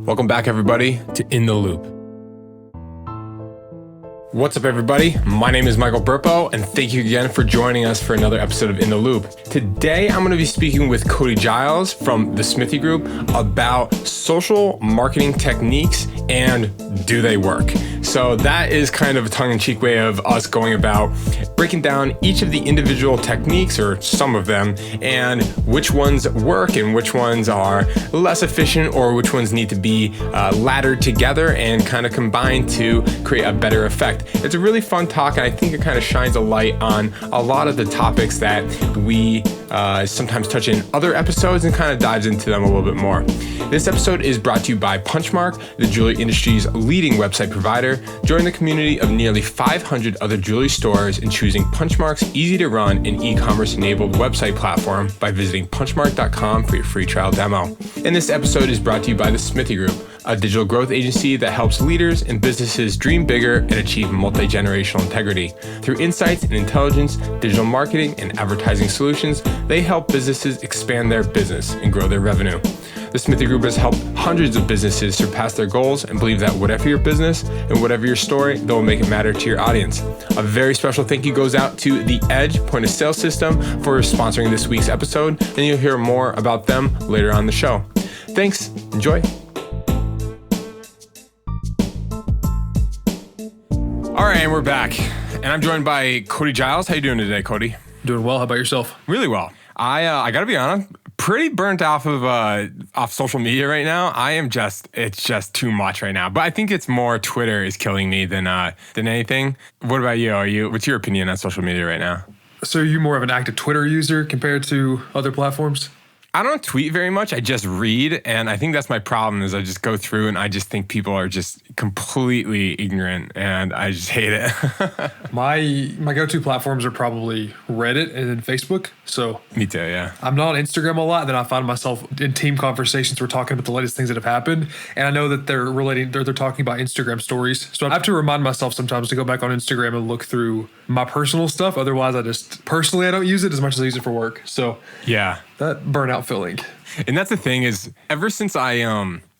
Welcome back, everybody, to In the Loop. What's up, everybody? My name is Michael Burpo, and thank you again for joining us for another episode of In the Loop. Today, I'm going to be speaking with Cody Giles from the Smithy Group about social marketing techniques and do they work? So that is kind of a tongue-in-cheek way of us going about breaking down each of the individual techniques, or some of them, and which ones work and which ones are less efficient, or which ones need to be laddered together and kind of combined to create a better effect. It's a really fun talk, and I think it kind of shines a light on a lot of the topics that we sometimes touch in other episodes and kind of dives into them a little bit more. This episode is brought to you by Punchmark, the jewelry industry's leading website provider. Join the community of nearly 500 other jewelry stores in choosing Punchmark's easy-to-run and e-commerce-enabled website platform by visiting punchmark.com for your free trial demo. And this episode is brought to you by the Smithy Group, a digital growth agency that helps leaders and businesses dream bigger and achieve multi-generational integrity. Through insights and intelligence, digital marketing, and advertising solutions, they help businesses expand their business and grow their revenue. The Smithy Group has helped hundreds of businesses surpass their goals and believe that whatever your business and whatever your story, they'll make it matter to your audience. A very special thank you goes out to The Edge point of sale system for sponsoring this week's episode, and you'll hear more about them later on the show. Thanks. Enjoy. All right, and we're back. And I'm joined by Cody Giles. How you doing today, Cody? Doing well. How about yourself? Really well. I got to be honest, pretty burnt off of off social media right now. It's just too much right now. But I think it's more Twitter is killing me than anything. What about you? What's your opinion on social media right now? So are you more of an active Twitter user compared to other platforms? I don't tweet very much. I just read, and I think that's my problem is I just go through and I just think people are just completely ignorant, and I just hate it. My go-to platforms are probably Reddit and then Facebook. So me too, yeah. I'm not on Instagram a lot. Then I find myself in team conversations. We're talking about the latest things that have happened, and I know that they're talking about Instagram stories. So I have to remind myself sometimes to go back on Instagram and look through my personal stuff. Otherwise, I don't use it as much as I use it for work. So yeah. That burnout feeling. And that's the thing is, ever since I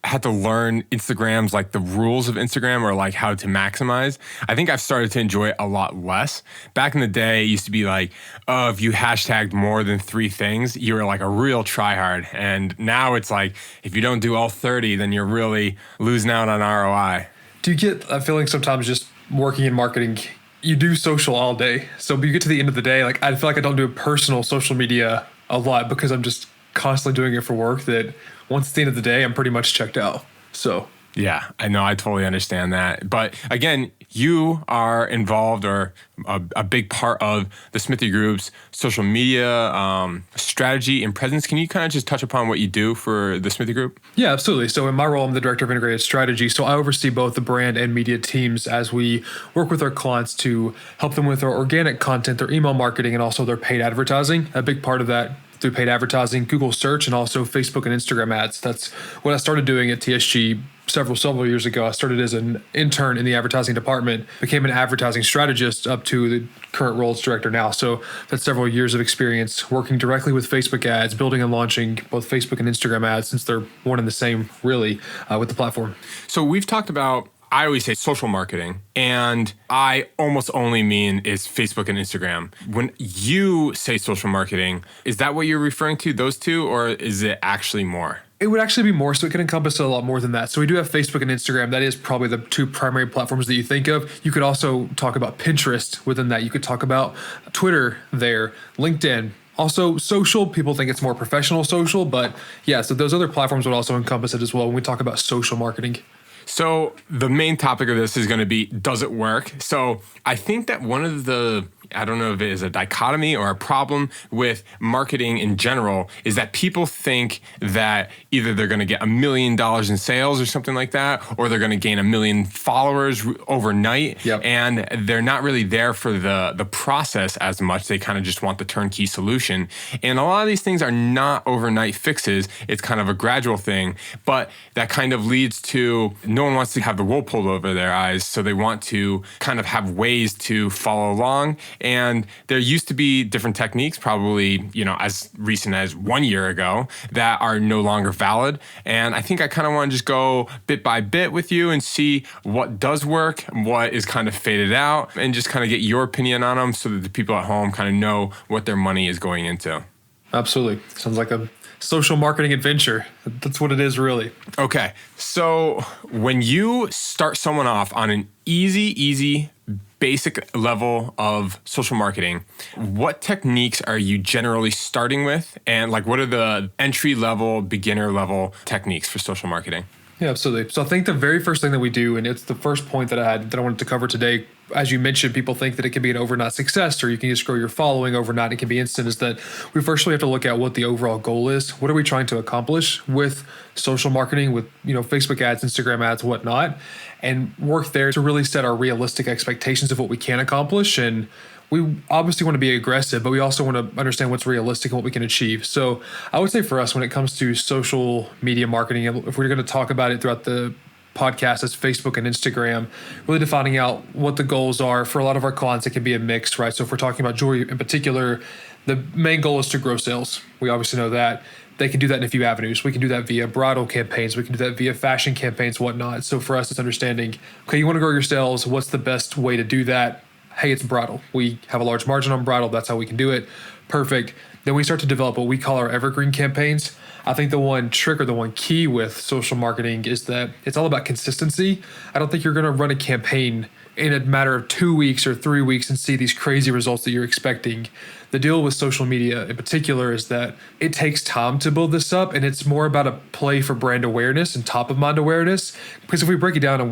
had to learn Instagram's like the rules of Instagram or like how to maximize, I think I've started to enjoy it a lot less. Back in the day, it used to be like, oh, if you hashtagged more than 3 things, you were like a real tryhard. And now it's like, if you don't do all 30, then you're really losing out on ROI. Do you get a feeling sometimes just working in marketing, you do social all day? So you get to the end of the day, like I feel like I don't do personal social media a lot because I'm just constantly doing it for work, that once at the end of the day, I'm pretty much checked out. So yeah, I know. I totally understand that. But again, you are involved or a big part of the Smithy Group's social media strategy and presence. Can you kind of just touch upon what you do for the Smithy Group? Yeah, absolutely. So in my role, I'm the Director of Integrated Strategy. So I oversee both the brand and media teams as we work with our clients to help them with their organic content, their email marketing, and also their paid advertising. A big part of that through paid advertising, Google search, and also Facebook and Instagram ads. That's what I started doing at TSG several years ago. I started as an intern in the advertising department, became an advertising strategist up to the current role as director now. So that's several years of experience working directly with Facebook ads, building and launching both Facebook and Instagram ads, since they're one and the same really with the platform. So we've talked about, I always say social marketing, and I almost only mean is Facebook and Instagram. When you say social marketing, is that what you're referring to, those two, or is it actually more? It would actually be more, so it can encompass a lot more than that. So we do have Facebook and Instagram. That is probably the 2 primary platforms that you think of. You could also talk about Pinterest within that. You could talk about Twitter there, LinkedIn. Also, social, people think it's more professional social, but yeah, so those other platforms would also encompass it as well when we talk about social marketing. So the main topic of this is going to be, does it work? So I think that one of the, I don't know if it is a dichotomy or a problem with marketing in general, is that people think that either they're going to get $1 million in sales or something like that, or they're going to gain 1 million followers overnight. Yep. And they're not really there for the process as much. They kind of just want the turnkey solution. And a lot of these things are not overnight fixes. It's kind of a gradual thing, but that kind of leads to no one wants to have the wool pulled over their eyes. So they want to kind of have ways to follow along. And there used to be different techniques, probably, as recent as 1 year ago, that are no longer valid. And I think I kind of want to just go bit by bit with you and see what does work, what is kind of faded out, and just kind of get your opinion on them so that the people at home kind of know what their money is going into. Absolutely. Sounds like a social marketing adventure. That's what it is, really. Okay. So when you start someone off on an easy, basic level of social marketing, what techniques are you generally starting with? And what are the entry level, beginner level techniques for social marketing? Yeah, absolutely. So I think the very first thing that we do, and it's the first point that I wanted to cover today, as you mentioned, people think that it can be an overnight success or you can just grow your following overnight. It can be instant, is that we first really have to look at what the overall goal is. What are we trying to accomplish with social marketing, with, Facebook ads, Instagram ads, whatnot, and work there to really set our realistic expectations of what we can accomplish. And we obviously want to be aggressive, but we also want to understand what's realistic and what we can achieve. So I would say for us, when it comes to social media marketing, if we're going to talk about it throughout the podcast as Facebook and Instagram, really defining out what the goals are. For a lot of our clients, it can be a mix, right? So if we're talking about jewelry in particular, the main goal is to grow sales. We obviously know that. They can do that in a few avenues. We can do that via bridal campaigns. We can do that via fashion campaigns, whatnot. So for us, it's understanding, okay, you want to grow your sales. What's the best way to do that? Hey, it's bridal. We have a large margin on bridal. That's how we can do it. Perfect. Then we start to develop what we call our evergreen campaigns. I think the one trick or the one key with social marketing is that it's all about consistency. I don't think you're going to run a campaign in a matter of 2 weeks or 3 weeks and see these crazy results that you're expecting. The deal with social media in particular is that it takes time to build this up, and it's more about a play for brand awareness and top of mind awareness. Because if we break it down and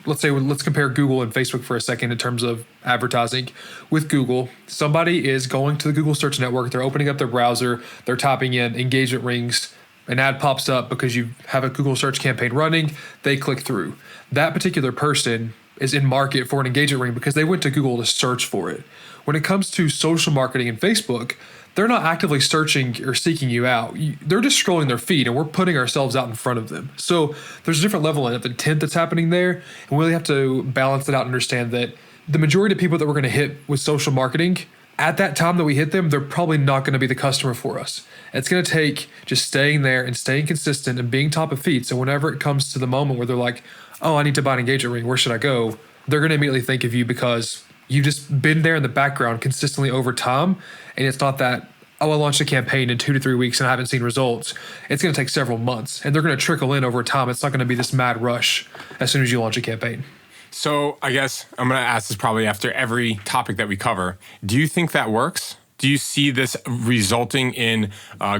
let's compare Google and Facebook for a second in terms of advertising. With Google, somebody is going to the Google search network, they're opening up their browser, they're typing in engagement rings, an ad pops up because you have a Google search campaign running, they click through. That particular person is in market for an engagement ring because they went to Google to search for it. When it comes to social marketing and Facebook, they're not actively searching or seeking you out. They're just scrolling their feed, and we're putting ourselves out in front of them. So there's a different level of intent that's happening there, and we really have to balance it out and understand that the majority of people that we're going to hit with social marketing, at that time that we hit them, they're probably not going to be the customer for us. It's going to take just staying there and staying consistent and being top of feed. So whenever it comes to the moment where they're like, oh, I need to buy an engagement ring, where should I go? They're going to immediately think of you because you've just been there in the background consistently over time. And it's not that, oh, I launched a campaign in 2 to 3 weeks and I haven't seen results. It's going to take several months, and they're going to trickle in over time. It's not going to be this mad rush as soon as you launch a campaign. So I guess I'm going to ask this probably after every topic that we cover. Do you think that works? Do you see this resulting in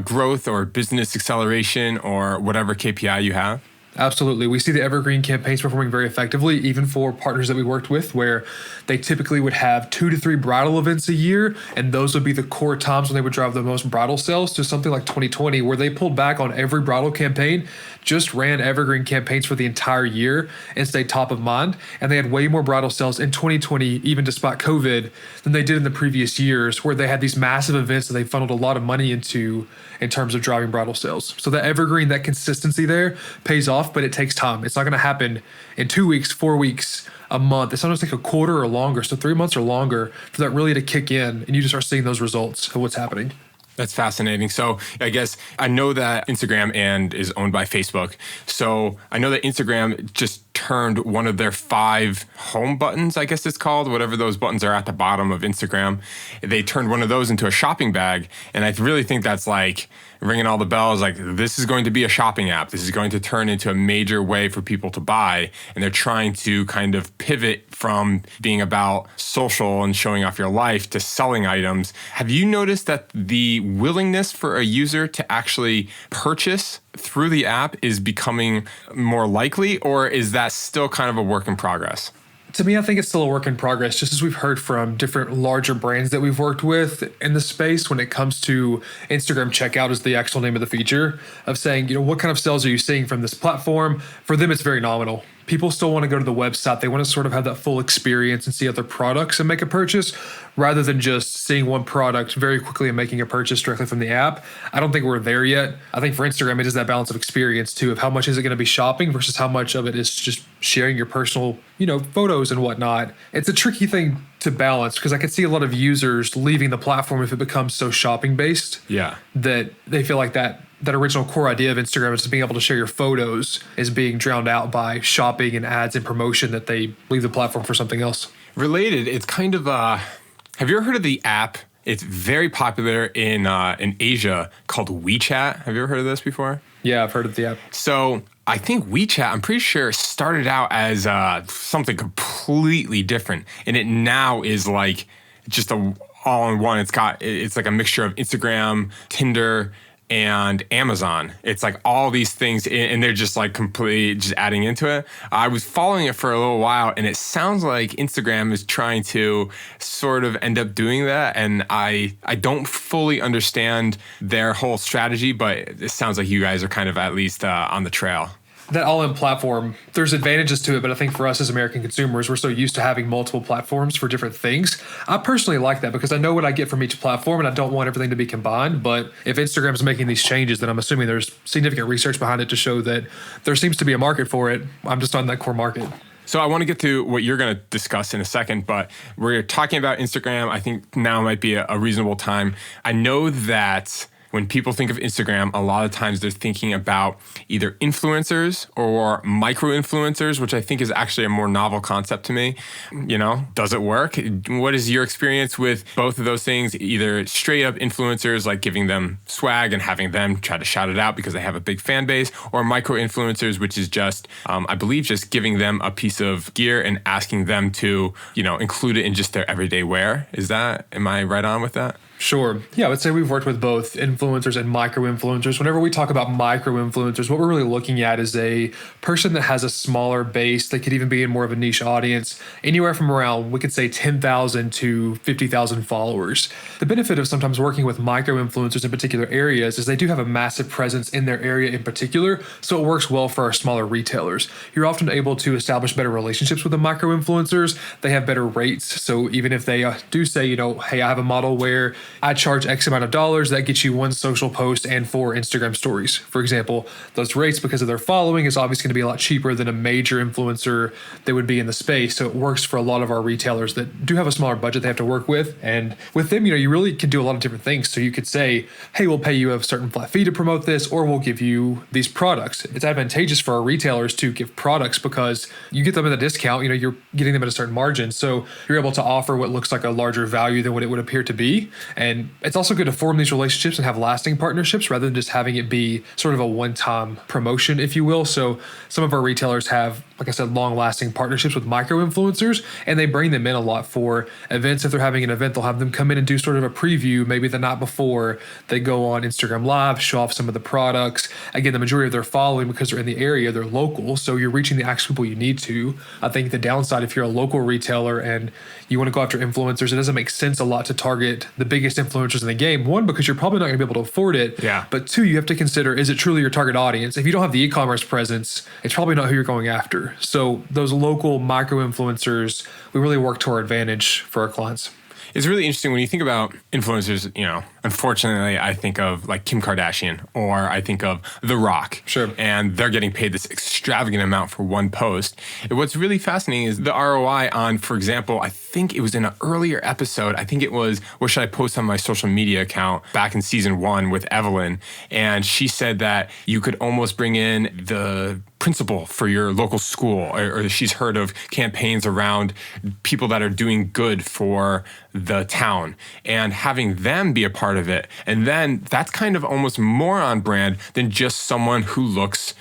growth or business acceleration or whatever KPI you have? Absolutely. We see the evergreen campaigns performing very effectively, even for partners that we worked with, where they typically would have 2 to 3 bridal events a year, and those would be the core times when they would drive the most bridal sales, to something like 2020, where they pulled back on every bridal campaign, just ran evergreen campaigns for the entire year and stayed top of mind. And they had way more bridal sales in 2020, even despite COVID, than they did in the previous years, where they had these massive events that they funneled a lot of money into in terms of driving bridal sales. So that evergreen, that consistency there pays off, but it takes time. It's not going to happen in 2 weeks, 4 weeks, a month. It sometimes takes a quarter or longer, so 3 months or longer for that really to kick in and you just start seeing those results of what's happening. That's fascinating. So I guess I know that Instagram is owned by Facebook. So I know that Instagram just turned one of their 5 home buttons, I guess it's called, whatever those buttons are at the bottom of Instagram. They turned one of those into a shopping bag. And I really think that's like ringing all the bells. Like, this is going to be a shopping app. This is going to turn into a major way for people to buy. And they're trying to kind of pivot from being about social and showing off your life to selling items. Have you noticed that the willingness for a user to actually purchase through the app is becoming more likely, or is that still kind of a work in progress? To me, I think it's still a work in progress, just as we've heard from different larger brands that we've worked with in the space when it comes to Instagram checkout is the actual name of the feature, of saying, what kind of sales are you seeing from this platform? For them, it's very nominal. People still want to go to the website. They want to sort of have that full experience and see other products and make a purchase, rather than just seeing one product very quickly and making a purchase directly from the app. I don't think we're there yet. I think for Instagram, it is that balance of experience too, of how much is it going to be shopping versus how much of it is just sharing your personal, photos and whatnot. It's a tricky thing to balance, because I could see a lot of users leaving the platform if it becomes so shopping based. Yeah. That they feel like that original core idea of Instagram is being able to share your photos is being drowned out by shopping and ads and promotion, that they leave the platform for something else. Related, it's kind of have you ever heard of the app? It's very popular in Asia called WeChat. Have you ever heard of this before? Yeah, I've heard of the app. So I think WeChat, I'm pretty sure, started out as something completely different, and it now is like just a all-in-one. It's like a mixture of Instagram, Tinder, and Amazon. It's like all these things, and they're just like completely just adding into it. I was following it for a little while, and it sounds like Instagram is trying to sort of end up doing that. And I don't fully understand their whole strategy, but it sounds like you guys are kind of at least on the trail. That all-in platform, there's advantages to it, but I think for us as American consumers, we're so used to having multiple platforms for different things. I personally like that because I know what I get from each platform, and I don't want everything to be combined. But if Instagram's making these changes, then I'm assuming there's significant research behind it to show that there seems to be a market for it. I'm just on that core market. So I want to get to what you're going to discuss in a second, but we're talking about Instagram. I think now might be a reasonable time. I know that when people think of Instagram, a lot of times they're thinking about either influencers or micro-influencers, which I think is actually a more novel concept to me. You know, does it work? What is your experience with both of those things? Either straight up influencers, like giving them swag and having them try to shout it out because they have a big fan base, or micro-influencers, which is just, I believe, just giving them a piece of gear and asking them to, include it in just their everyday wear. Am I right on with that? Sure. Yeah, I would say we've worked with both influencers and micro-influencers. Whenever we talk about micro-influencers, what we're really looking at is a person that has a smaller base. They could even be in more of a niche audience, anywhere from around, we could say 10,000 to 50,000 followers. The benefit of sometimes working with micro-influencers in particular areas is they do have a massive presence in their area in particular, so it works well for our smaller retailers. You're often able to establish better relationships with the micro-influencers. They have better rates, so even if they do say, hey, I have a model where I charge X amount of dollars, that gets you one social post and 4 Instagram stories. For example, those rates, because of their following, is obviously going to be a lot cheaper than a major influencer that would be in the space. So it works for a lot of our retailers that do have a smaller budget they have to work with. And with them, you really can do a lot of different things. So you could say, hey, we'll pay you a certain flat fee to promote this, or we'll give you these products. It's advantageous for our retailers to give products because you get them at a discount, you're getting them at a certain margin. So you're able to offer what looks like a larger value than what it would appear to be. And it's also good to form these relationships and have lasting partnerships rather than just having it be sort of a one-time promotion, if you will. So some of our retailers have, like I said, long-lasting partnerships with micro-influencers, and they bring them in a lot for events. If they're having an event, they'll have them come in and do sort of a preview, maybe the night before. They go on Instagram Live, show off some of the products. Again, the majority of their following, because they're in the area, they're local, so you're reaching the actual people you need to. I think the downside, if you're a local retailer and you want to go after influencers, it doesn't make sense a lot to target the biggest influencers in the game. One, because you're probably not going to be able to afford it. Yeah. But two, you have to consider, is it truly your target audience? If you don't have the e-commerce presence, it's probably not who you're going after. So those local micro-influencers, we really work to our advantage for our clients. It's really interesting when you think about influencers, unfortunately, I think of like Kim Kardashian, or I think of The Rock. Sure. And they're getting paid this extravagant amount for one post. And what's really fascinating is the ROI on, for example, I think it was in an earlier episode. I think it was, what should I post on my social media account, back in season 1 with Evelyn. And she said that you could almost bring in the principal for your local school, or she's heard of campaigns around people that are doing good for the town and having them be a part of it. And then that's kind of almost more on brand than just someone who looks,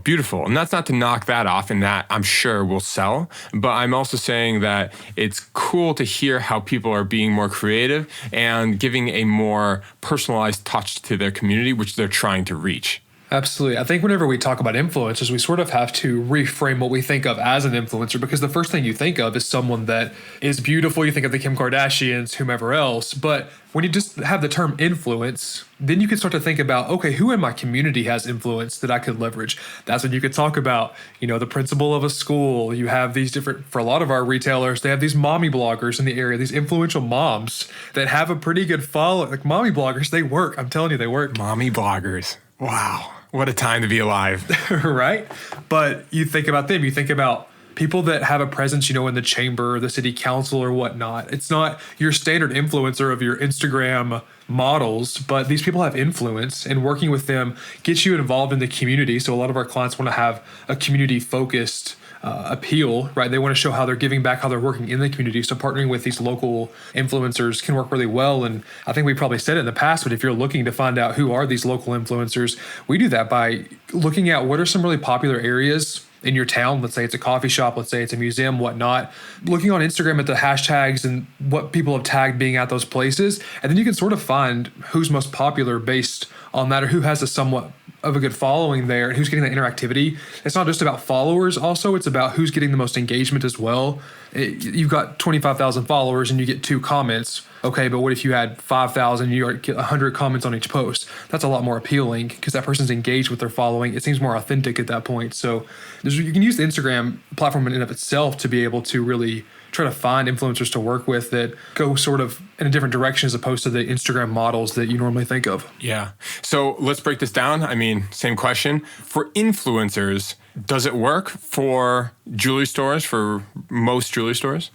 beautiful. And that's not to knock that off, and that I'm sure will sell. But I'm also saying that it's cool to hear how people are being more creative and giving a more personalized touch to their community, which they're trying to reach. Absolutely. I think whenever we talk about influencers, we sort of have to reframe what we think of as an influencer, because the first thing you think of is someone that is beautiful. You think of the Kim Kardashians, whomever else. But when you just have the term influence, then you can start to think about, okay, who in my community has influence that I could leverage? That's when you could talk about, the principal of a school. You have these different, for a lot of our retailers, they have these mommy bloggers in the area, these influential moms that have a pretty good follow. Like mommy bloggers, they work. I'm telling you, they work. Mommy bloggers. Wow. What a time to be alive. Right? But you think about them, you think about people that have a presence, in the chamber, the city council or whatnot. It's not your standard influencer of your Instagram models, but these people have influence, and working with them gets you involved in the community. So a lot of our clients want to have a community focused appeal, right? They want to show how they're giving back, how they're working in the community. So partnering with these local influencers can work really well. And I think we probably said it in the past, but if you're looking to find out who are these local influencers, we do that by looking at what are some really popular areas in your town. Let's say it's a coffee shop, let's say it's a museum, whatnot. Looking on Instagram at the hashtags and what people have tagged being at those places. And then you can sort of find who's most popular based on that, or who has a somewhat of a good following there and who's getting that interactivity. It's not just about followers also, it's about who's getting the most engagement as well. You've got 25,000 followers and you get 2 comments. Okay, but what if you had 5,000 and you get 100 comments on each post? That's a lot more appealing because that person's engaged with their following. It seems more authentic at that point. So you can use the Instagram platform in and of itself to be able to really try to find influencers to work with that go sort of in a different direction as opposed to the Instagram models that you normally think of. Yeah. So let's break this down. I mean, same question. For influencers, does it work for jewelry stores, for most jewelry stores?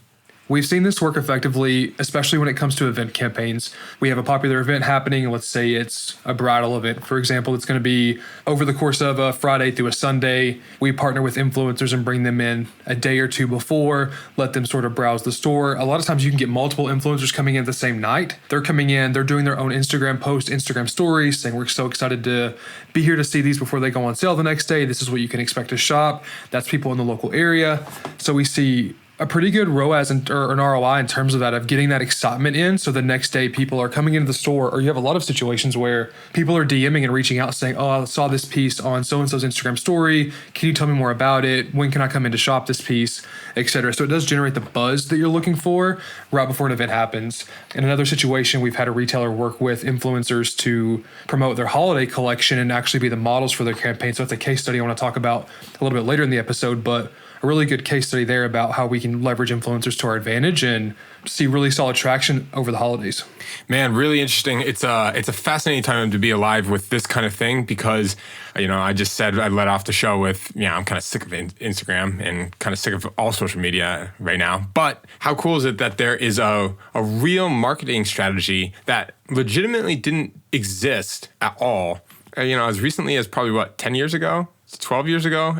We've seen this work effectively, especially when it comes to event campaigns. We have a popular event happening. Let's say it's a bridal event, for example. It's going to be over the course of a Friday through a Sunday. We partner with influencers and bring them in a day or two before, let them sort of browse the store. A lot of times you can get multiple influencers coming in the same night. They're coming in, they're doing their own Instagram post, Instagram stories, saying we're so excited to be here to see these before they go on sale the next day. This is what you can expect to shop. That's people in the local area. So we see a pretty good ROAS or an ROI in terms of that, of getting that excitement in. So the next day people are coming into the store, or you have a lot of situations where people are DMing and reaching out saying, oh, I saw this piece on so-and-so's Instagram story. Can you tell me more about it? When can I come in to shop this piece, etc. So it does generate the buzz that you're looking for right before an event happens. In another situation, we've had a retailer work with influencers to promote their holiday collection and actually be the models for their campaign. So it's a case study I want to talk about a little bit later in the episode, but a really good case study there about how we can leverage influencers to our advantage and see really solid traction over the holidays. Man, really interesting. It's a fascinating time to be alive with this kind of thing because, I just said I let off the show with, I'm kind of sick of Instagram and kind of sick of all social media right now. But how cool is it that there is a real marketing strategy that legitimately didn't exist at all, as recently as probably 10 years ago? 12 years ago,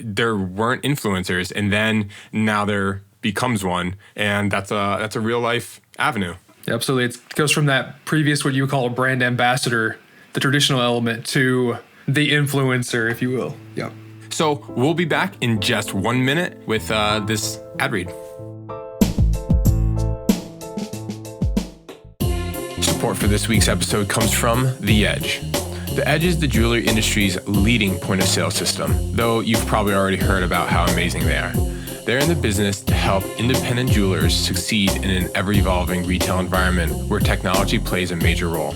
there weren't influencers, and then now there becomes one, and that's a real life avenue. Yeah, absolutely. It goes from that previous, what you would call a brand ambassador, the traditional element, to the influencer, if you will. Yeah. So we'll be back in just 1 minute with this ad read. Support for this week's episode comes from The Edge. The Edge is the jewelry industry's leading point-of-sale system, though you've probably already heard about how amazing they are. They're in the business to help independent jewelers succeed in an ever-evolving retail environment where technology plays a major role.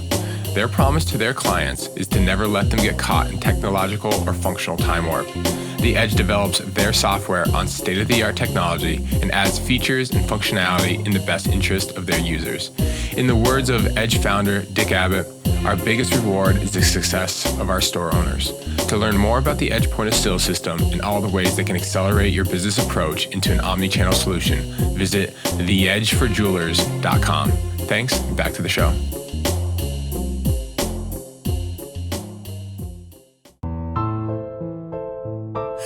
Their promise to their clients is to never let them get caught in technological or functional time warp. The Edge develops their software on state-of-the-art technology and adds features and functionality in the best interest of their users. In the words of Edge founder Dick Abbott, our biggest reward is the success of our store owners. To learn more about the Edge point-of-sale system and all the ways that can accelerate your business approach into an omni-channel solution, visit theedgeforjewelers.com. Thanks, back to the show.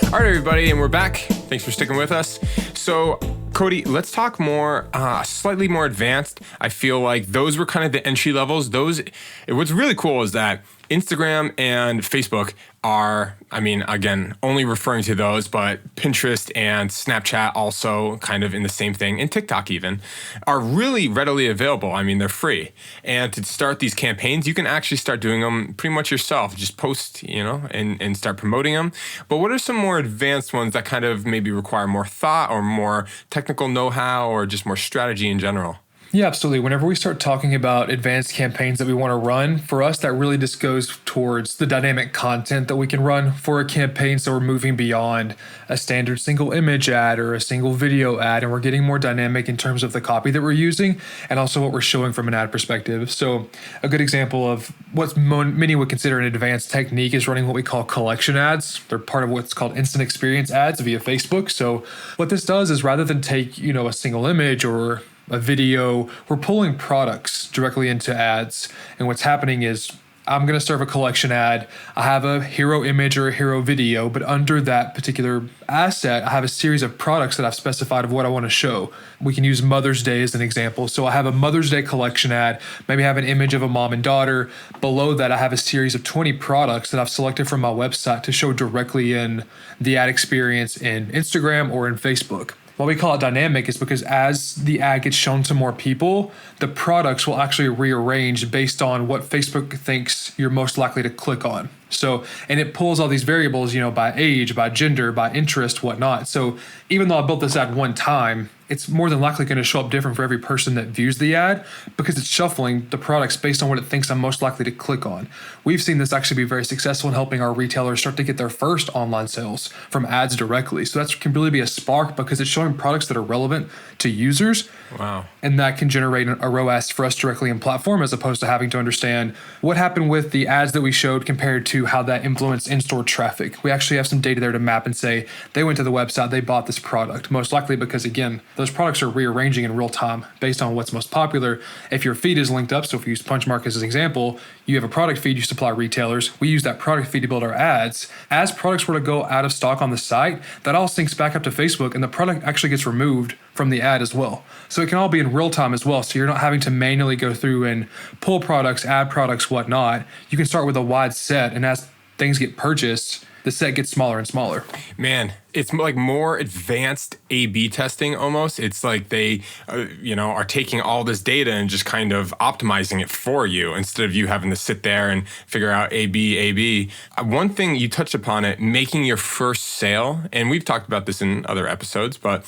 All right, everybody, and we're back. Thanks for sticking with us. So, Cody, let's talk more, slightly more advanced. I feel like those were kind of the entry levels. What's really cool is that Instagram and Facebook are, again, only referring to those, but Pinterest and Snapchat also kind of in the same thing, and TikTok even, are really readily available. They're free. And to start these campaigns, you can actually start doing them pretty much yourself. Just post, and start promoting them. But what are some more advanced ones that kind of maybe require more thought or more technical know-how or just more strategy in general? Yeah, absolutely. Whenever we start talking about advanced campaigns that we want to run, for us, that really just goes towards the dynamic content that we can run for a campaign. So we're moving beyond a standard single image ad or a single video ad, and we're getting more dynamic in terms of the copy that we're using and also what we're showing from an ad perspective. So a good example of what many would consider an advanced technique is running what we call collection ads. They're part of what's called instant experience ads via Facebook. So what this does is rather than take, a single image or a video, we're pulling products directly into ads. And what's happening is I'm going to serve a collection ad. I have a hero image or a hero video, but under that particular asset, I have a series of products that I've specified of what I want to show. We can use Mother's Day as an example. So I have a Mother's Day collection ad, maybe I have an image of a mom and daughter. Below that, I have a series of 20 products that I've selected from my website to show directly in the ad experience in Instagram or in Facebook. Why we call it dynamic is because as the ad gets shown to more people, the products will actually rearrange based on what Facebook thinks you're most likely to click on. So, and it pulls all these variables, by age, by gender, by interest, whatnot. So even though I built this ad one time, it's more than likely going to show up different for every person that views the ad because it's shuffling the products based on what it thinks I'm most likely to click on. We've seen this actually be very successful in helping our retailers start to get their first online sales from ads directly. So that can really be a spark because it's showing products that are relevant to users. Wow. And that can generate a ROAS for us directly in platform as opposed to having to understand what happened with the ads that we showed compared to how that influenced in-store traffic. We actually have some data there to map and say they went to the website, they bought this product, most likely because, again, those products are rearranging in real time based on what's most popular. If your feed is linked up, so if you use Punchmark as an example, you have a product feed you supply retailers. We use that product feed to build our ads. As products were to go out of stock on the site, that all syncs back up to Facebook and the product actually gets removed from the ad as well. So it can all be in real time as well. So you're not having to manually go through and pull products, add products, whatnot. You can start with a wide set, and as things get purchased, the set gets smaller and smaller. Man, it's like more advanced A/B testing almost. It's like they, are taking all this data and just kind of optimizing it for you instead of you having to sit there and figure out A/B, A/B. One thing you touched upon it, making your first sale, and we've talked about this in other episodes, but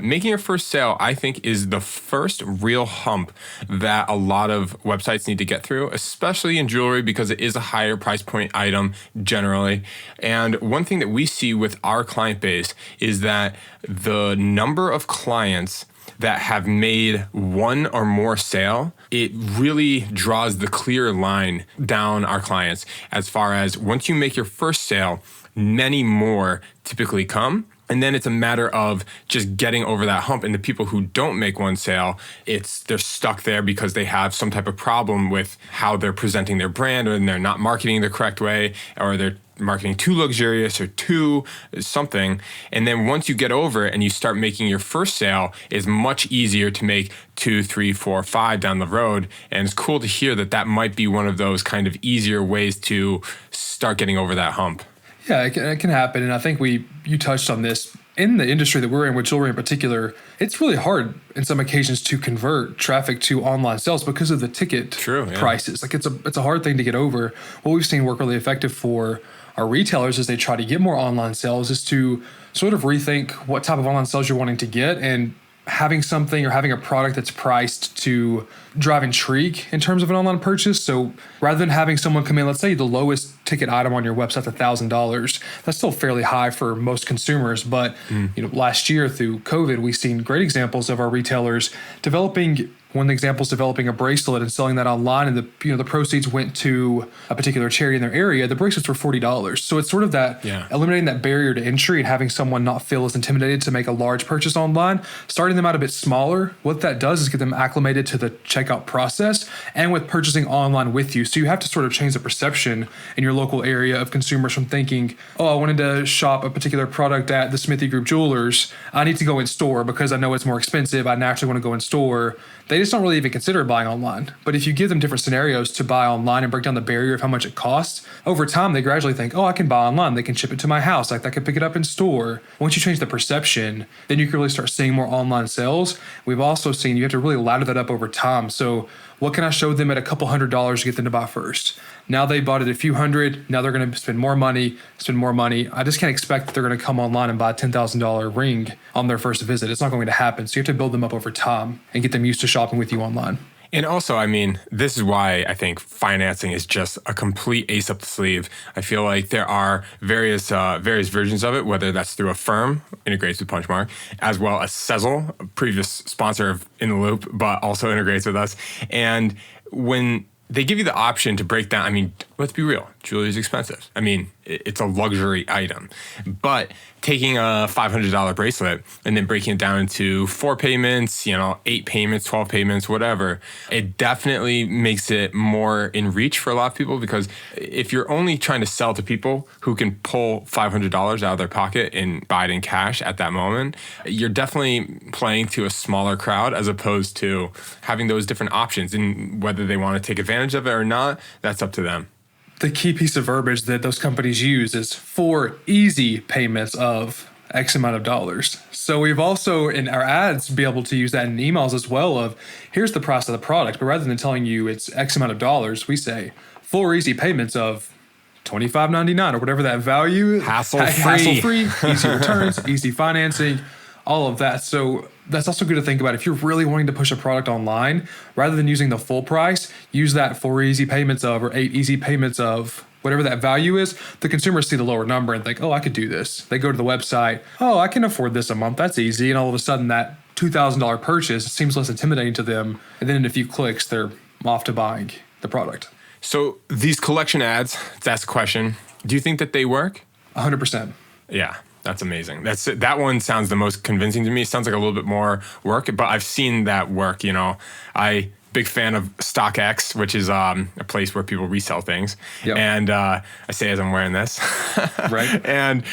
making your first sale, I think, is the first real hump that a lot of websites need to get through, especially in jewelry because it is a higher price point item generally. And one thing that we see with our client base is that the number of clients that have made one or more sale, it really draws the clear line down our clients as far as once you make your first sale, many more typically come. And then it's a matter of just getting over that hump. And the people who don't make one sale, they're stuck there because they have some type of problem with how they're presenting their brand, or they're not marketing the correct way, or they're marketing too luxurious or too something. And then once you get over it and you start making your first sale, it's much easier to make 2, 3, 4, 5 down the road. And it's cool to hear that might be one of those kind of easier ways to start getting over that hump. Yeah, it can happen. And I think you touched on this. In the industry that we're in, with jewelry in particular, it's really hard in some occasions to convert traffic to online sales because of the ticket prices. Like it's a hard thing to get over. What we've seen work really effective for our retailers as they try to get more online sales is to sort of rethink what type of online sales you're wanting to get, and having something or having a product that's priced to drive intrigue in terms of an online purchase. So rather than having someone come in, let's say the lowest ticket item on your website is $1,000, that's still fairly high for most consumers. But last year through COVID, we've seen great examples of our retailers developing. One of the examples, developing a bracelet and selling that online, and the proceeds went to a particular charity in their area. The bracelets were $40. So it's sort of that eliminating that barrier to entry and having someone not feel as intimidated to make a large purchase online, starting them out a bit smaller. What that does is get them acclimated to the checkout process and with purchasing online with you. So you have to sort of change the perception in your local area of consumers from thinking, oh, I wanted to shop a particular product at the Smithy Group Jewelers. I need to go in store because I know it's more expensive. I naturally want to go in store. They just don't really even consider buying online. But if you give them different scenarios to buy online and break down the barrier of how much it costs, over time they gradually think, oh, I can buy online. They can ship it to my house. Like I can pick it up in store. Once you change the perception, then you can really start seeing more online sales. We've also seen you have to really ladder that up over time. So What can I show them at a couple $100s to get them to buy first? Now they bought it a few hundred. Now they're going to spend more money. I just can't expect that they're going to come online and buy a $10,000 ring on their first visit. It's not going to happen. So you have to build them up over time and get them used to shopping with you online. And also, I mean, this is why I think financing is just a complete ace up the sleeve. I feel like there are various versions of it, whether that's through a firm, integrates with Punchmark, as well as Sezzle, a previous sponsor of In the Loop, but also integrates with us. And when they give you the option to break down, I mean, let's be real, jewelry is expensive. I mean, it's a luxury item. But taking a $500 bracelet and then breaking it down into 4 payments, 8 payments, 12 payments, whatever, it definitely makes it more in reach for a lot of people, because if you're only trying to sell to people who can pull $500 out of their pocket and buy it in cash at that moment, you're definitely playing to a smaller crowd as opposed to having those different options. And whether they want to take advantage of it or not, that's up to them. The key piece of verbiage that those companies use is 4 easy payments of X amount of dollars. So we've also in our ads be able to use that in emails as well of here's the price of the product, but rather than telling you it's X amount of dollars, we say 4 easy payments of $25.99 or whatever that value. Hassle-free, easy returns, easy financing, all of that. So that's also good to think about. If you're really wanting to push a product online, rather than using the full price, use that 4 easy payments of or 8 easy payments of whatever that value is. The consumers see the lower number and think, oh, I could do this. They go to the website, oh, I can afford this a month. That's easy. And all of a sudden that $2,000 purchase seems less intimidating to them. And then in a few clicks, they're off to buying the product. So these collection ads, that's the question. Do you think that they work? 100%. Yeah. That's amazing. That one sounds the most convincing to me. It sounds like a little bit more work, but I've seen that work. Big fan of StockX, which is a place where people resell things. Yep. And I say as I'm wearing this. Right. And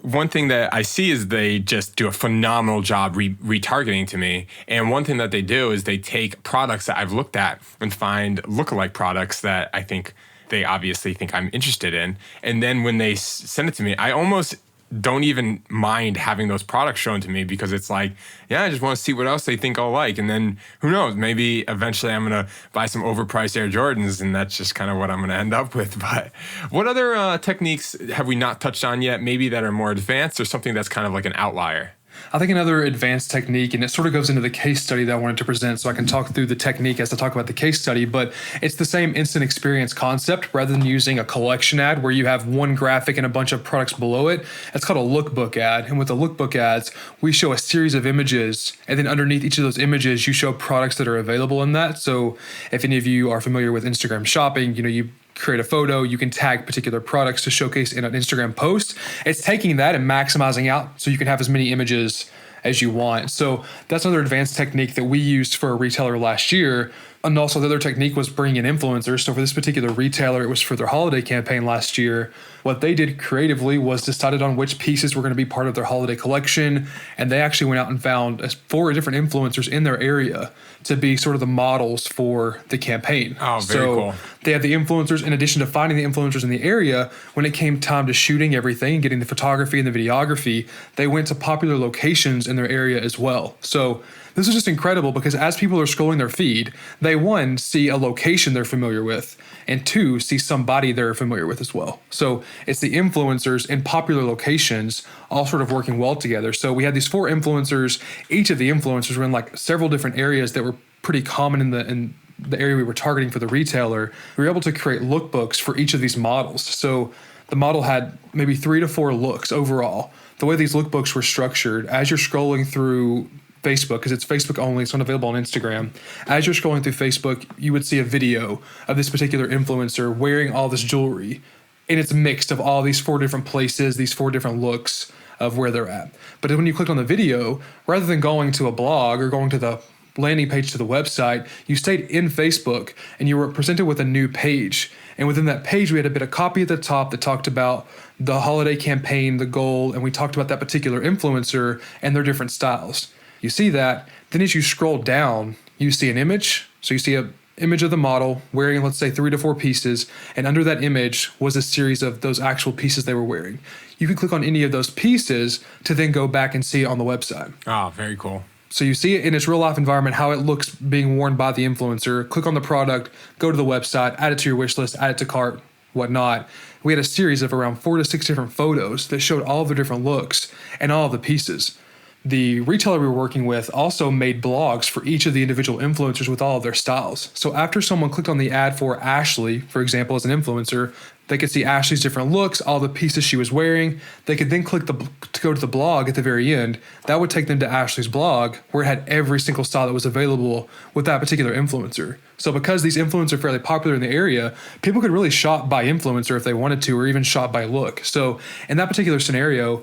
one thing that I see is they just do a phenomenal job retargeting to me. And one thing that they do is they take products that I've looked at and find lookalike products that I think they obviously think I'm interested in. And then when they send it to me, I almost don't even mind having those products shown to me, because it's like, yeah, I just want to see what else they think I'll like. And then who knows, maybe eventually I'm going to buy some overpriced Air Jordans, and that's just kind of what I'm going to end up with. But what other techniques have we not touched on yet, maybe that are more advanced or something that's kind of like an outlier? I think another advanced technique, and it sort of goes into the case study that I wanted to present, so I can talk through the technique as I talk about the case study, but it's the same instant experience concept. Rather than using a collection ad where you have one graphic and a bunch of products below it, it's called a lookbook ad. And with the lookbook ads, we show a series of images, and then underneath each of those images, you show products that are available in that. So if any of you are familiar with Instagram shopping, you create a photo, you can tag particular products to showcase in an Instagram post. It's taking that and maximizing out so you can have as many images as you want. So that's another advanced technique that we used for a retailer last year. And also the other technique was bringing in influencers. So for this particular retailer, it was for their holiday campaign last year. What they did creatively was decided on which pieces were going to be part of their holiday collection. And they actually went out and found 4 different influencers in their area to be sort of the models for the campaign. Oh, very cool. They had the influencers, in addition to finding the influencers in the area, when it came time to shooting everything and getting the photography and the videography, they went to popular locations in their area as well. So this is just incredible, because as people are scrolling their feed, they 1, see a location they're familiar with, and 2, see somebody they're familiar with as well. So it's the influencers in popular locations all sort of working well together. So we had these 4 influencers. Each of the influencers were in like several different areas that were pretty common in the area we were targeting for the retailer. We were able to create lookbooks for each of these models. So the model had maybe 3 to 4 looks overall. The way these lookbooks were structured, as you're scrolling through Facebook, because it's Facebook only, it's not available on Instagram. As you're scrolling through Facebook, you would see a video of this particular influencer wearing all this jewelry, and it's mixed of all these 4 different places, these 4 different looks of where they're at. But when you clicked on the video, rather than going to a blog or going to the landing page to the website, you stayed in Facebook and you were presented with a new page. And within that page, we had a bit of copy at the top that talked about the holiday campaign, the goal, and we talked about that particular influencer and their different styles. You see that. Then as you scroll down, you see an image. So you see an image of the model wearing, let's say, 3 to 4 pieces. And under that image was a series of those actual pieces they were wearing. You can click on any of those pieces to then go back and see it on the website. Oh, very cool. So you see it in its real life environment, how it looks being worn by the influencer. Click on the product, go to the website, add it to your wish list, add it to cart, whatnot. We had a series of around 4 to 6 different photos that showed all of the different looks and all of the pieces. The retailer we were working with also made blogs for each of the individual influencers with all of their styles. So after someone clicked on the ad for Ashley, for example, as an influencer, they could see Ashley's different looks, all the pieces she was wearing. They could then click to go to the blog at the very end. That would take them to Ashley's blog, where it had every single style that was available with that particular influencer. So because these influencers are fairly popular in the area, people could really shop by influencer if they wanted to, or even shop by look. So in that particular scenario,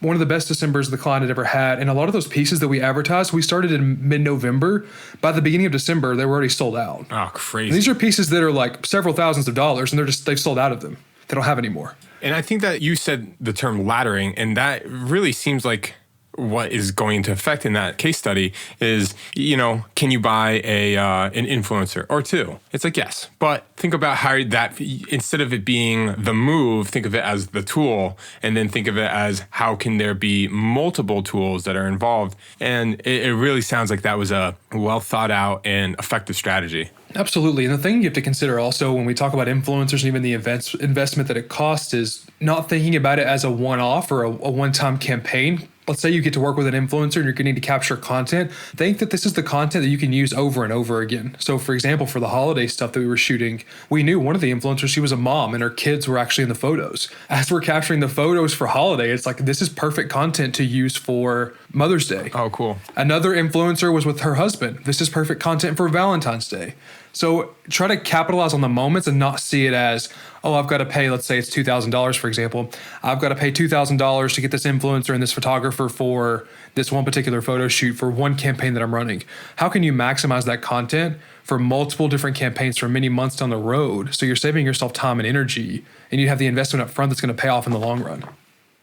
one of the best Decembers the client had ever had. And a lot of those pieces that we advertised, we started in mid-November. By the beginning of December, they were already sold out. Oh, crazy. And these are pieces that are like several thousands of dollars, and they've sold out of them. They don't have any more. And I think that you said the term laddering, and that really seems like what is going to affect in that case study is, can you buy an influencer or two? It's like, yes. But think about how that, instead of it being the move, think of it as the tool, and then think of it as how can there be multiple tools that are involved. And it really sounds like that was a well thought out and effective strategy. Absolutely. And the thing you have to consider also when we talk about influencers and even the investment that it costs is not thinking about it as a one-off or a one-time campaign. Let's say you get to work with an influencer and you're getting to capture content. Think that this is the content that you can use over and over again. So for example, for the holiday stuff that we were shooting, we knew one of the influencers, she was a mom and her kids were actually in the photos. As we're capturing the photos for holiday, it's like, this is perfect content to use for Mother's Day. Oh, cool. Another influencer was with her husband. This is perfect content for Valentine's Day. So try to capitalize on the moments and not see it as, oh, I've got to pay, let's say it's $2,000, for example. I've got to pay $2,000 to get this influencer and this photographer for this one particular photo shoot for one campaign that I'm running. How can you maximize that content for multiple different campaigns for many months down the road? So you're saving yourself time and energy, and you have the investment up front that's going to pay off in the long run.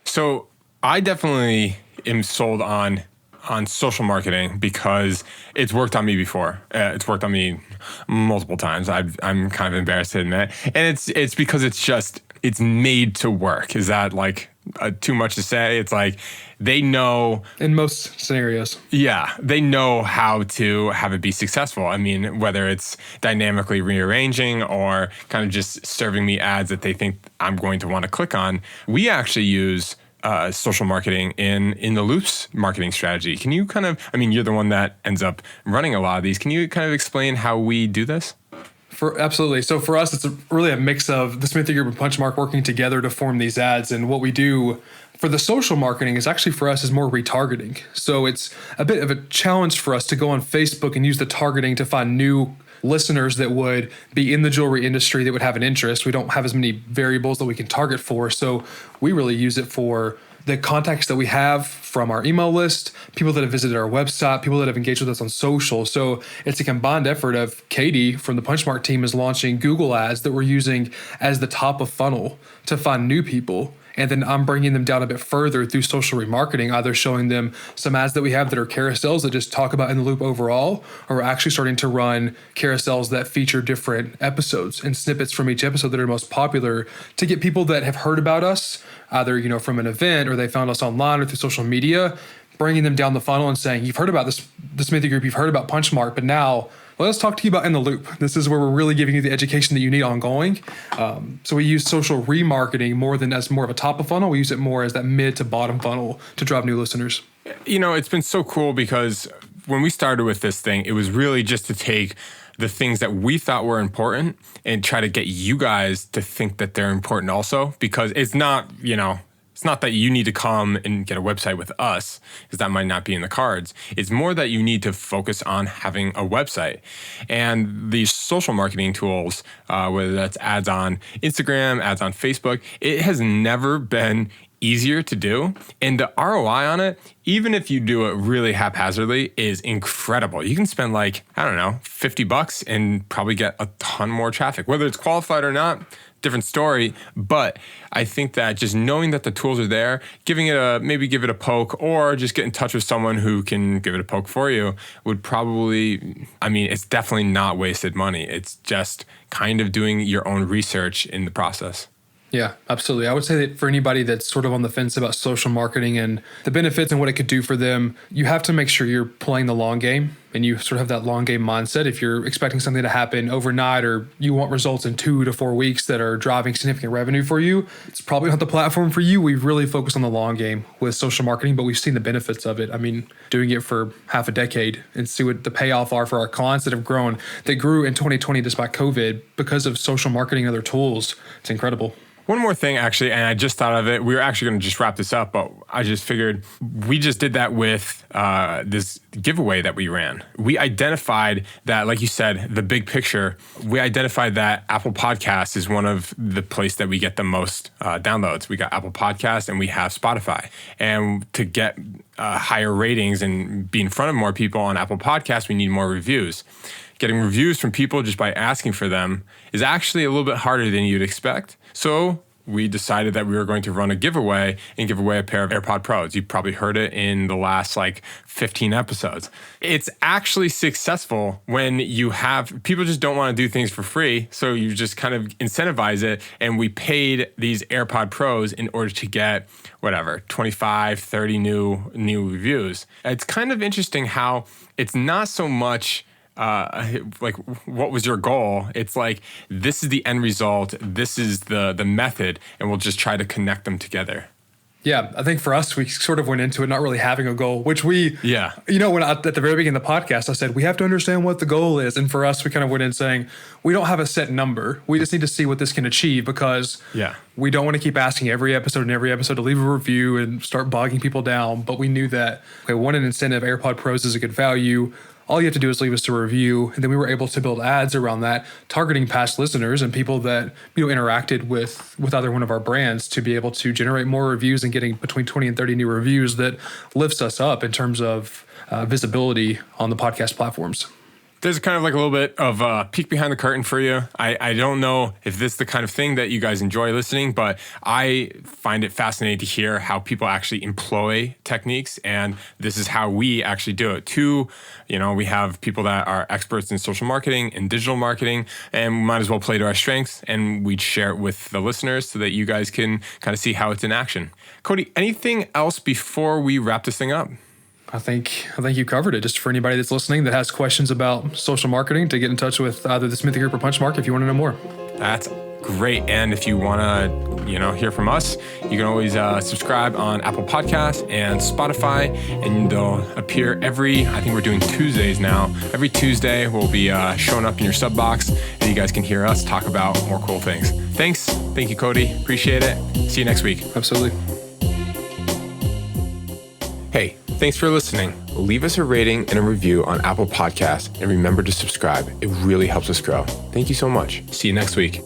So I definitely am sold on social marketing because it's worked on me before. It's worked on me multiple times. I'm kind of embarrassed to admit. And it's because it's made to work. Is that like too much to say? It's like they know. In most scenarios. Yeah, they know how to have it be successful. I mean, whether it's dynamically rearranging or kind of just serving me ads that they think I'm going to want to click on. We actually use social marketing in the Loupe's marketing strategy. Can you you're the one that ends up running a lot of these. Can you kind of explain how we do this? Absolutely. So for us, it's really a mix of the Smithy Group and Punchmark working together to form these ads. And what we do for the social marketing is actually for us is more retargeting. So it's a bit of a challenge for us to go on Facebook and use the targeting to find new listeners that would be in the jewelry industry that would have an interest. We don't have as many variables that we can target for. So we really use it for the contacts that we have from our email list, people that have visited our website, people that have engaged with us on social. So it's a combined effort of Katie from the Punchmark team is launching Google ads that we're using as the top of funnel to find new people. And then I'm bringing them down a bit further through social remarketing, either showing them some ads that we have that are carousels that just talk about in the Loupe overall, or we're actually starting to run carousels that feature different episodes and snippets from each episode that are most popular to get people that have heard about us, either from an event or they found us online or through social media, bringing them down the funnel and saying, you've heard about the Smithy Group, you've heard about Punchmark, but now let's talk to you about in the Loupe. This is where we're really giving you the education that you need ongoing. So we use social remarketing more than as more of a top of funnel. We use it more as that mid to bottom funnel to drive new listeners. It's been so cool because when we started with this thing, it was really just to take the things that we thought were important and try to get you guys to think that they're important also, because it's not, it's not that you need to come and get a website with us, because that might not be in the cards. It's more that you need to focus on having a website. And these social marketing tools, whether that's ads on Instagram, ads on Facebook, it has never been easier to do. And the ROI on it, even if you do it really haphazardly, is incredible. You can spend $50 and probably get a ton more traffic. Whether it's qualified or not, different story. But I think that just knowing that the tools are there, give it a poke, or just get in touch with someone who can give it a poke for you would probably, it's definitely not wasted money. It's just kind of doing your own research in the process. Yeah, absolutely. I would say that for anybody that's sort of on the fence about social marketing and the benefits and what it could do for them, you have to make sure you're playing the long game and you sort of have that long game mindset. If you're expecting something to happen overnight or you want results in 2 to 4 weeks that are driving significant revenue for you, it's probably not the platform for you. We've really focused on the long game with social marketing, but we've seen the benefits of it. I mean, doing it for half a decade and see what the payoff are for our clients that have grown, that grew in 2020 despite COVID because of social marketing and other tools. It's incredible. One more thing, actually, and I just thought of it. We were actually going to just wrap this up, but I just figured we just did that with this giveaway that we ran. We identified that, like you said, the big picture, we identified that Apple Podcasts is one of the place that we get the most downloads. We got Apple Podcasts and we have Spotify. And to get higher ratings and be in front of more people on Apple Podcasts, we need more reviews. Getting reviews from people just by asking for them is actually a little bit harder than you'd expect. So we decided that we were going to run a giveaway and give away a pair of AirPod Pros. You've probably heard it in the last 15 episodes. It's actually successful when you have, people just don't want to do things for free. So you just kind of incentivize it. And we paid these AirPod Pros in order to get 25, 30 new reviews. It's kind of interesting how it's not so much what was your goal? It's this is the end result. This is the method, and we'll just try to connect them together. Yeah, I think for us, we sort of went into it not really having a goal, which when at the very beginning of the podcast, I said, we have to understand what the goal is. And for us, we kind of went in saying, we don't have a set number. We just need to see what this can achieve because we don't want to keep asking every episode to leave a review and start bogging people down. But we knew that, one, an incentive, AirPod Pros is a good value. All you have to do is leave us a review. And then we were able to build ads around that, targeting past listeners and people that interacted with either one of our brands to be able to generate more reviews and getting between 20 and 30 new reviews that lifts us up in terms of visibility on the podcast platforms. There's kind of a little bit of a peek behind the curtain for you. I don't know if this is the kind of thing that you guys enjoy listening, but I find it fascinating to hear how people actually employ techniques, and this is how we actually do it. We have people that are experts in social marketing and digital marketing, and we might as well play to our strengths, and we'd share it with the listeners so that you guys can kind of see how it's in action. Cody, anything else before we wrap this thing up? I think you covered it. Just for anybody that's listening that has questions about social marketing, to get in touch with either the Smithy Group or Punchmark if you want to know more. That's great. And if you want to, hear from us, you can always subscribe on Apple Podcasts and Spotify, and they'll appear I think we're doing Tuesdays now. Every Tuesday we'll be showing up in your sub box, and you guys can hear us talk about more cool things. Thanks. Thank you, Cody. Appreciate it. See you next week. Absolutely. Hey, thanks for listening. Leave us a rating and a review on Apple Podcasts, and remember to subscribe. It really helps us grow. Thank you so much. See you next week.